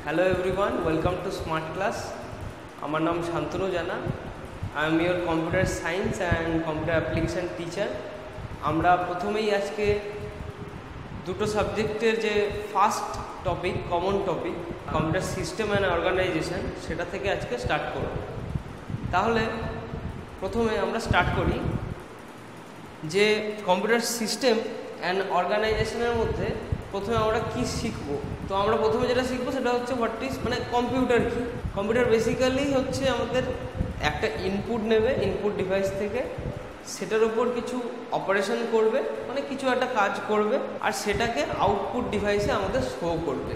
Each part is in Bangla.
Hello everyone, welcome to Smart Class. আমার নাম শান্তনু জানা। I am your computer science and computer application teacher. আমরা প্রথমেই আজকে দুটো সাবজেক্টের যে first topic, common topic, computer system and organisation, সেটা থেকে আজকে স্টার্ট করব। তাহলে প্রথমে আমরা স্টার্ট করি যে কম্পিউটার সিস্টেম অ্যান্ড অর্গানাইজেশনের মধ্যে প্রথমে আমরা কি শিখব। তো আমরা প্রথমে যেটা শিখবো সেটা হচ্ছে হোয়াট ইজ কম্পিউটার কি। কম্পিউটার বেসিক্যালি হচ্ছে আমাদের একটা ইনপুট নেবে ইনপুট ডিভাইস থেকে, সেটার উপর কিছু অপারেশন করবে, কিছু একটা কাজ করবে, আর সেটাকে আউটপুট ডিভাইসে আমাদের শো করবে।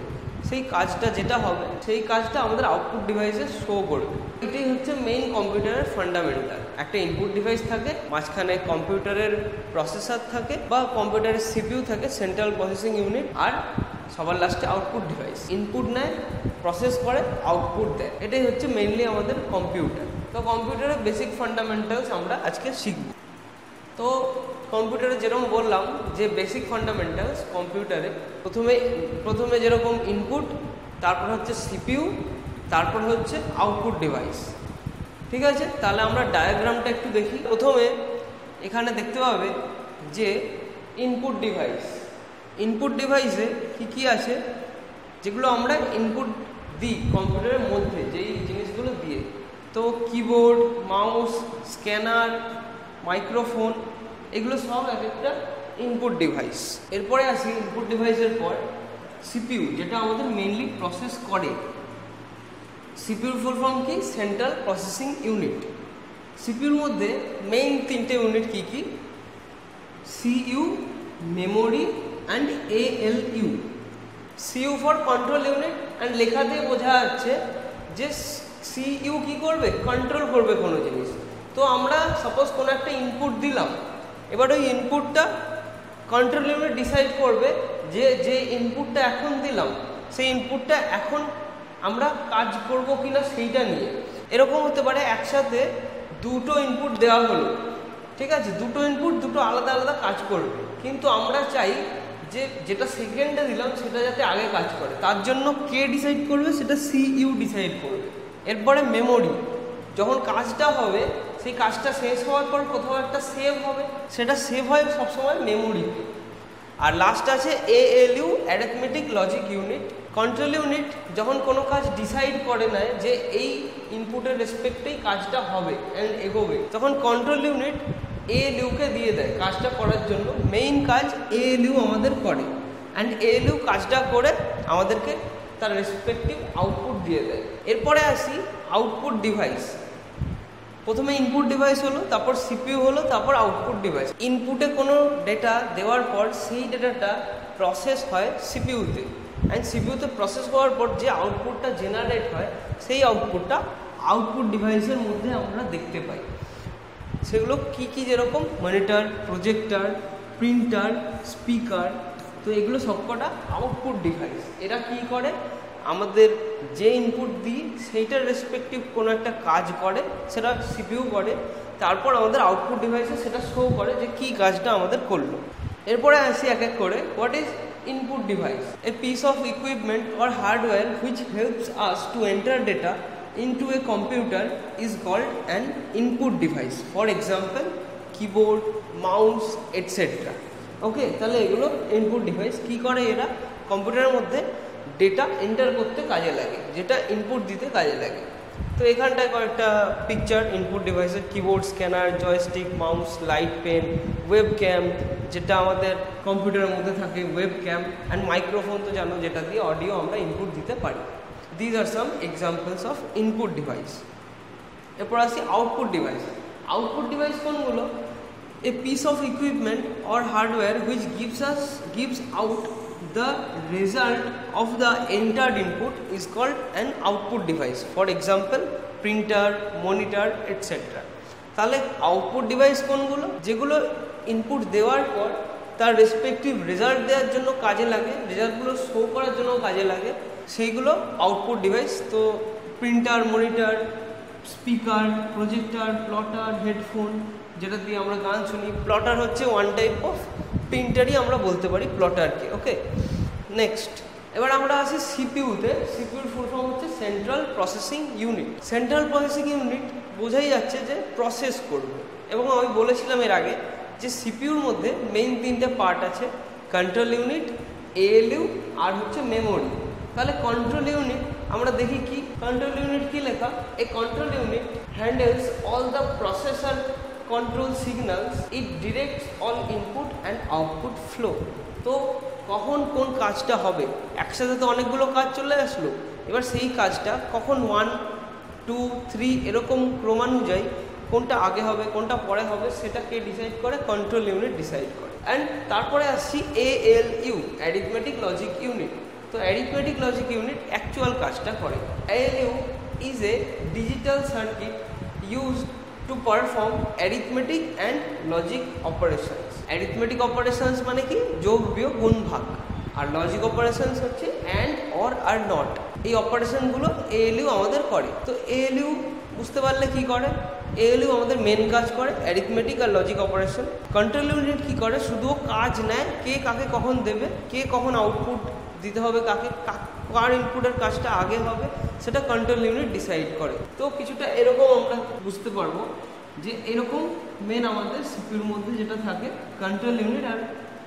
সেই কাজটা যেটা হবে সেই কাজটা আমাদের আউটপুট ডিভাইসে শো করবে। এটাই হচ্ছে মেইন কম্পিউটারের ফান্ডামেন্টাল। একটা ইনপুট ডিভাইস থাকে, মাঝখানে কম্পিউটারের প্রসেসর থাকে বা কম্পিউটারের সিপিইউ থাকে, সেন্ট্রাল প্রসেসিং ইউনিট, আর সবার লাস্টে আউটপুট ডিভাইস। ইনপুট নেয়, প্রসেস করে, আউটপুট দেয়। এটাই হচ্ছে মেইনলি আমাদের কম্পিউটার। তো কম্পিউটারের বেসিক ফান্ডামেন্টালস আমরা আজকে শিখব। তো কম্পিউটারে যেরকম বললাম যে বেসিক ফান্ডামেন্টালস কম্পিউটারে প্রথমে যেরকম ইনপুট, তারপর হচ্ছে সিপিইউ, তারপর হচ্ছে আউটপুট ডিভাইস। ঠিক আছে, তাহলে আমরা ডায়াগ্রামটা একটু দেখি। প্রথমে এখানে দেখতে পাবে যে ইনপুট ডিভাইসে কি আছে, যেগুলো আমরা ইনপুট দিই কম্পিউটারের মধ্যে, যেই জিনিসগুলো দিয়ে। তো কিবোর্ড, মাউস, স্ক্যানার, মাইক্রোফোন, এগুলো সব এক একটা ইনপুট ডিভাইস। এরপরে আসি ইনপুট ডিভাইসের পর সিপিইউ, যেটা আমাদের মেইনলি প্রসেস করে। সিপিইউর ফুল ফর্ম কি? Central processing unit. সিপিইউর মধ্যে মেইন তিনটে ইউনিট কি? CU, memory and ALU. CU for control unit, and লেখা দিয়ে বোঝা যাচ্ছে যে সিইউ কি করবে? কন্ট্রোল করবে কোনো জিনিস। তো আমরা সাপোজ কোনো একটা ইনপুট দিলাম, এবার ওই ইনপুটটা কন্ট্রোল ইউনিট ডিসাইড করবে যে ইনপুটটা এখন দিলাম সেই ইনপুটটা এখন আমরা কাজ করব কিনা সেইটা নিয়ে। এরকম হতে পারে একসাথে দুটো ইনপুট দেওয়া হলো, ঠিক আছে, দুটো ইনপুট দুটো আলাদা আলাদা কাজ করবে, কিন্তু আমরা চাই যে যেটা সেকেন্ডে দিলাম সেটা যাতে আগে কাজ করে। তার জন্য কে ডিসাইড করবে? সেটা সিইউ ডিসাইড করবে। এরপরে মেমোরি, যখন কাজটা হবে সেই কাজটা শেষ হওয়ার পর কোথাও একটা সেভ হবে, সেটা সেভ হয় সবসময় মেমোরিতে। আর লাস্ট আছে ALU, arithmetic logic unit. Control unit যখন কোনো কাজ ডিসাইড করে নেয় যে এই ইনপুটের রেসপেক্টেই কাজটা হবে অ্যান্ড এগোবে, তখন কন্ট্রোল ইউনিট এএলইউকে দিয়ে দেয় কাজটা করার জন্য। মেইন কাজ এএলইউ আমাদের করে, অ্যান্ড এএলইউ কাজটা করে আমাদেরকে তার রেসপেক্টিভ আউটপুট দিয়ে দেয়। এরপরে আসি আউটপুট ডিভাইস। প্রথমে ইনপুট ডিভাইস হলো, তারপর সিপিইউ হলো, তারপর আউটপুট ডিভাইস। ইনপুটে কোনো ডেটা দেওয়ার পর সেই ডেটাটা প্রসেস হয় সিপিইউতে, অ্যান্ড সিপিইউতে প্রসেস হওয়ার পর যে আউটপুটটা জেনারেট হয় সেই আউটপুটটা আউটপুট ডিভাইসের মধ্যে আমরা দেখতে পাই। সেগুলো কি যেরকম মনিটর, প্রজেক্টর, প্রিন্টার, স্পিকার। তো এগুলো সবকটা আউটপুট ডিভাইস। এরা কি করে? আমাদের যে ইনপুট দিই সেইটার রেসপেক্টিভ কোনো একটা কাজ করে, সেটা সিপিইউ করে, তারপর আমাদের আউটপুট ডিভাইসে সেটা শো করে যে কী কাজটা আমাদের করলো। এরপরে আসি এক এক করে। What is input device? A piece of equipment or hardware which helps us to enter data into a computer is called an input device. For example, keyboard, mouse, etc. ওকে, তাহলে এগুলো ইনপুট ডিভাইস। কি করে এরা? কম্পিউটারের মধ্যে ডেটা এন্টার করতে কাজে লাগে, যেটা ইনপুট দিতে কাজে লাগে। তো এখানটায় কয়েকটা পিকচার ইনপুট ডিভাইসের: keyboard, scanner, joystick, mouse, light pen, webcam, যেটা আমাদের কম্পিউটারের মধ্যে থাকে ওয়েব ক্যাম, অ্যান্ড মাইক্রোফোন তো জানো, যেটা দিয়ে অডিও আমরা ইনপুট দিতে পারি। These are some examples of input device. এরপর আসি আউটপুট ডিভাইস। আউটপুট ডিভাইস কোনগুলো? A piece of equipment or hardware which gives out the result of the entered input is called an output device. For example, printer, monitor, etc. তাহলে আউটপুট ডিভাইস কোনগুলো? যেগুলো ইনপুট দেওয়ার পর তার রেসপেক্টিভ রেজাল্ট দেওয়ার জন্য কাজে লাগে, রেজাল্টগুলো শো করার জন্য কাজে লাগে, সেইগুলো আউটপুট ডিভাইস। তো printer, monitor, speaker, projector, plotter, headphone, যেটা দিয়ে আমরা গান শুনি। প্লটার হচ্ছে ওয়ান টাইপ অফ প্রিন্টারই আমরা বলতে পারি প্লটারকে। ওকে, নেক্সট এবার আমরা আসি সিপিইউতে। সিপিইউর ফুল ফর্ম হচ্ছে central processing unit. Central processing unit বোঝাই যাচ্ছে যে প্রসেস করবে। এবং আমি বলেছিলাম এর আগে যে সিপিইউর মধ্যে মেইন তিনটে পার্ট আছে, কন্ট্রোল ইউনিট, এএলইউ আর হচ্ছে মেমোরি। তাহলে কন্ট্রোল ইউনিট আমরা দেখি কি, কন্ট্রোল ইউনিট কি লেখা, a control unit handles all the processor control signals, it directs all input and output flow. তো কখন কোন কাজটা হবে, একসাথে তো অনেকগুলো কাজ চলে আসলো, এবার সেই কাজটা কখন 1, 2, 3 এরকম ক্রমানুযায়ী কোনটা আগে হবে কোনটা পরে হবে সেটা কে ডিসাইড করে, কন্ট্রোল ইউনিট ডিসাইড করে। অ্যান্ড তারপরে আসছি এএলইউ, অ্যারিথমেটিক লজিক ইউনিট। তো অ্যারিথমেটিক লজিক ইউনিট অ্যাকচুয়াল কাজটা করে। ALU is a digital circuit used to perform arithmetic and logic operations. Arithmetic operations মানে কি, যোগ বিয়োগ গুণ ভাগ, আর লজিক অপারেশনস হচ্ছে অ্যান্ড অর আর নট। এই অপারেশনগুলো এএলইউ আমাদের করে। তো এএলইউ বুঝতে পারলে কি করে, এএলইউ আমাদের মেন কাজ করে অ্যারিথমেটিক আর লজিক অপারেশন। কন্ট্রোল ইউনিট কি করে, শুধু কাজ নেয়, কে কাকে কখন দেবে, কে কখন আউটপুট দিতে হবে, কাকে কার ইনপুটের কাজটা আগে হবে সেটা কন্ট্রোল ইউনিট ডিসাইড করে। তো কিছুটা এরকম আমরা বুঝতে পারবো যে এরকম মেন আমাদের সিপিইউর মধ্যে যেটা থাকে কন্ট্রোল ইউনিট আর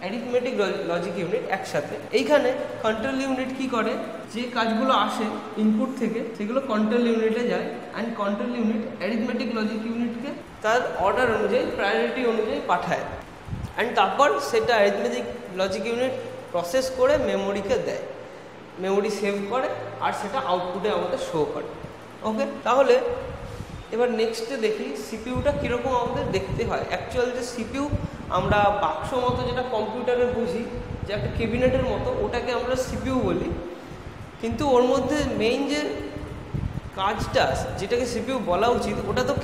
অ্যারিথমেটিক লজিক ইউনিট একসাথে। এইখানে কন্ট্রোল ইউনিট কি করে, যে কাজগুলো আসে ইনপুট থেকে সেগুলো কন্ট্রোল ইউনিটে যায়, and control unit arithmetic logic ইউনিটকে তার অর্ডার অনুযায়ী প্রায়োরিটি অনুযায়ী পাঠায়, অ্যান্ড তারপর সেটা অ্যারিথমেটিক লজিক ইউনিট প্রসেস করে মেমোরিকে দেয়, মেমোরি সেভ করে আর সেটা আউটপুটে আমাদের শো করে। ওকে, তাহলে এবার নেক্সটে দেখি সিপিইউটা কীরকম আমাদের দেখতে হয়। অ্যাকচুয়াল যে সিপিইউ আমরা বাক্স মতো যেটা কম্পিউটারে বুঝি যে একটা ক্যাবিনেটের মতো, ওটাকে আমরা সিপিইউ বলি, কিন্তু ওর মধ্যে মেইন যে কাজটা যেটাকে সিপিইউ বলা উচিত ওটা তো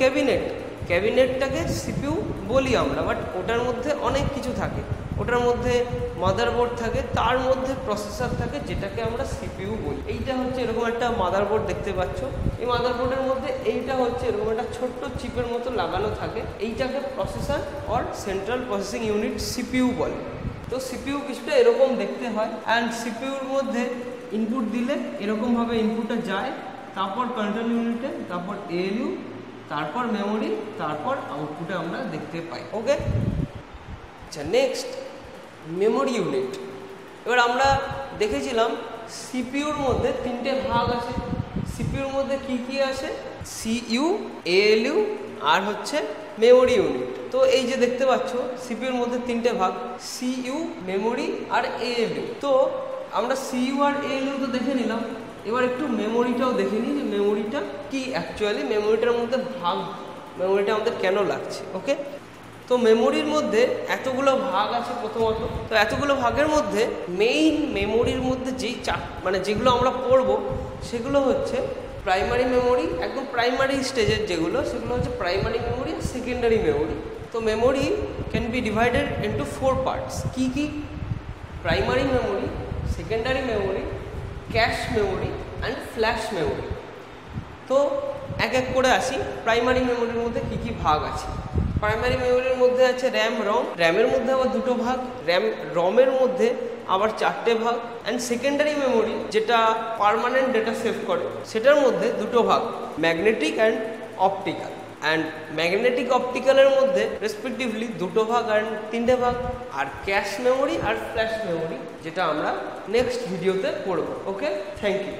ক্যাবিনেটটাকে সিপিইউ বলি আমরা, বাট ওটার মধ্যে অনেক কিছু থাকে। ওটার মধ্যে মাদারবোর্ড থাকে, তার মধ্যে প্রসেসর থাকে, যেটাকে আমরা সিপিইউ বলি। এইটা হচ্ছে এরকম একটা মাদারবোর্ড দেখতে পাচ্ছ, এই মাদারবোর্ডের মধ্যে এইটা হচ্ছে এরকম একটা ছোট্ট চিপের মতো লাগানো থাকে, এইটাকে processor or central processing unit CPU বলে। তো সিপিইউ কিছুটা এরকম দেখতে হয়, অ্যান্ড সিপিইউর মধ্যে ইনপুট দিলে এরকমভাবে ইনপুটটা যায়, তারপর কন্ট্রোল ইউনিটে, তারপর এএলইউ, তারপর মেমোরি, তারপর আউটপুটে আমরা দেখতে পাই। ওকে, আচ্ছা নেক্সট মেমোরি ইউনিট। এবার আমরা দেখেছিলাম সিপিইউর মধ্যে তিনটে ভাগ আছে। সিপিইউর মধ্যে কি কি আছে, সিইউ, এএলইউ আর হচ্ছে মেমোরি ইউনিট। তো এই যে দেখতে পাচ্ছ সিপিইউর মধ্যে তিনটে ভাগ, সিইউ, মেমোরি আর এএলইউ। তো আমরা সিইউ আর এএলইউ তো দেখে নিলাম, এবার একটু মেমোরিটাও দেখে নিই যে মেমোরিটা কি, অ্যাকচুয়ালি মেমোরিটার মধ্যে ভাগ, মেমোরিটা আমাদের কেন লাগছে। ওকে, তো মেমোরির মধ্যে এতগুলো ভাগ আছে প্রথমত। তো এতগুলো ভাগের মধ্যে মেইন মেমোরির মধ্যে যেই যেগুলো আমরা পড়বো সেগুলো হচ্ছে প্রাইমারি মেমোরি, একদম প্রাইমারি স্টেজের যেগুলো, সেগুলো হচ্ছে প্রাইমারি মেমোরি আর সেকেন্ডারি মেমোরি। তো memory can be divided into 4 parts. কি কি, primary memory, secondary memory, cache memory and flash memory. তো এক এক করে আসি, প্রাইমারি মেমোরির মধ্যে কি কি ভাগ আছে। প্রাইমারি মেমোরির মধ্যে আছে র্যাম, র্যামের মধ্যে আবার দুটো ভাগ, রমের মধ্যে আবার 4টে ভাগ, অ্যান্ড সেকেন্ডারি মেমোরি যেটা পার্মানেন্ট ডেটা সেভ করে সেটার মধ্যে দুটো ভাগ, magnetic and optical. And magnetic অপটিক্যালের মধ্যে রেসপেক্টিভলি দুটো ভাগ আর 3টে ভাগ, আর ক্যাশ মেমোরি আর ফ্ল্যাশ মেমোরি, যেটা আমরা নেক্সট ভিডিওতে পড়ব। Okay, thank you.